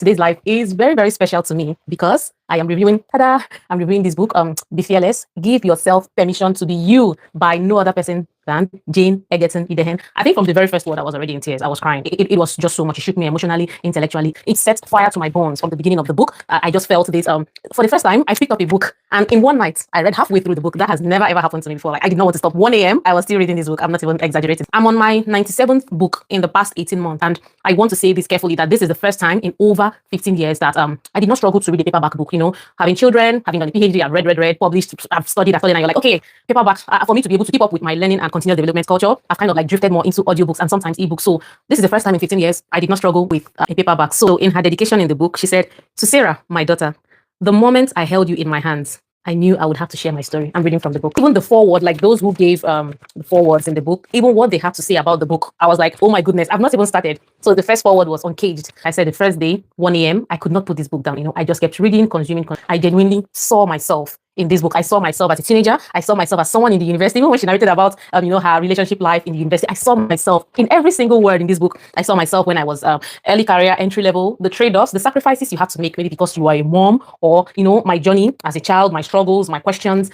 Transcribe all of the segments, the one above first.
Today's life is very, very special to me because I am reviewing, tada, I'm reviewing this book, Be Fearless, Give Yourself Permission to Be You by no other person than Jane Egerton-Idehen. I think from the very first word, I was already in tears. I was crying. It was just so much. It shook me emotionally, intellectually. It set fire to my bones from the beginning of the book. I just felt this, for the first time, I picked up a book and in one night, I read halfway through the book. That has never ever happened to me before. Like I did not want to stop. 1 a.m., I was still reading this book. I'm not even exaggerating. I'm on my 97th book in the past 18 months. And I want to say this carefully that this is the first time in over 15 years that I did not struggle to read a paperback book. You know, having children, having done a PhD, I've read, published, I've studied, and you're like, okay, paperbacks, for me to be able to keep up with my learning and continuous development culture, I've kind of like drifted more into audiobooks and sometimes ebooks. So this is the first time in 15 years I did not struggle with a paperback. So in her dedication in the book, she said, "To Sarah, my daughter, the moment I held you in my hands, I knew I would have to share my story." I'm reading from the book. Even the foreword, like those who gave the forewords in the book, even what they have to say about the book, I was like, oh my goodness, I've not even started. So the first foreword was Uncaged. I said the first day, 1 a.m., I could not put this book down. You know, I just kept reading, consuming. I genuinely saw myself in this book. I saw myself as a teenager. I saw myself as someone in the university. Even when she narrated about, her relationship life in the university, I saw myself in every single word in this book. I saw myself when I was early career, entry level, the trade-offs, the sacrifices you have to make, maybe because you are a mom or, my journey as a child, my struggles, my questions.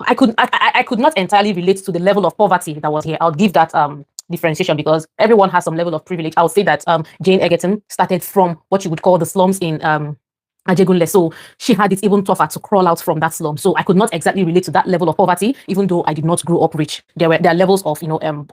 I could not entirely relate to the level of poverty that was here. I'll give that differentiation because everyone has some level of privilege. I would say that Jane Egerton started from what you would call the slums in Ajegunle. So she had it even tougher to crawl out from that slum. So I could not exactly relate to that level of poverty, even though I did not grow up rich. There are levels of,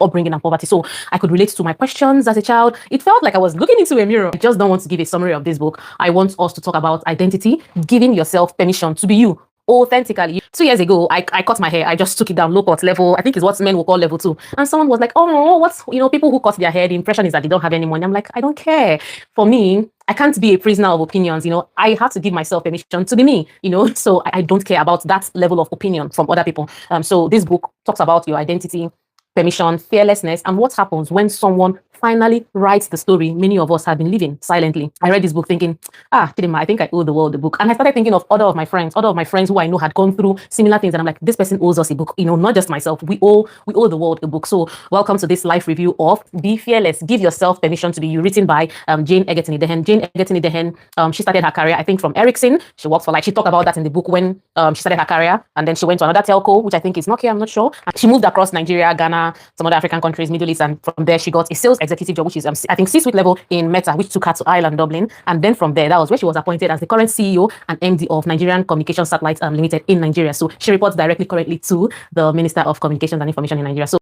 upbringing and poverty. So I could relate to my questions as a child. It felt like I was looking into a mirror. I just don't want to give a summary of this book. I want us to talk about identity, giving yourself permission to be you authentically. 2 years ago, I cut my hair. I just took it down low cut level. I think it's what men will call level 2. And someone was like, oh no, what's, people who cut their hair, the impression is that they don't have any money. I'm like, I don't care. For me, I can't be a prisoner of opinions. I have to give myself permission to be me, so I don't care about that level of opinion from other people. So this book talks about your identity, permission, fearlessness, and what happens when someone finally writes the story many of us have been living silently. I read this book thinking, Chidima, I think I owe the world a book. And I started thinking of other of my friends who I know had gone through similar things. And I'm like, this person owes us a book, not just myself. We owe the world a book. So welcome to this live review of Be Fearless, Give Yourself Permission to Be You, written by Jane Egerton-Idehen. Jane Egerton-Idehen, she started her career, I think, from Ericsson. She worked for, she talked about that in the book when she started her career. And then she went to another telco, which I think is Nokia, I'm not sure. And she moved across Nigeria, Ghana, some other African countries, Middle East. And from there, she got a sales executive job, which is, I think, C-suite level in Meta, which took her to Ireland, Dublin. And then from there, that was where she was appointed as the current CEO and MD of Nigerian Communication Satellites Limited in Nigeria. So she reports directly currently to the Minister of Communications and Information in Nigeria. So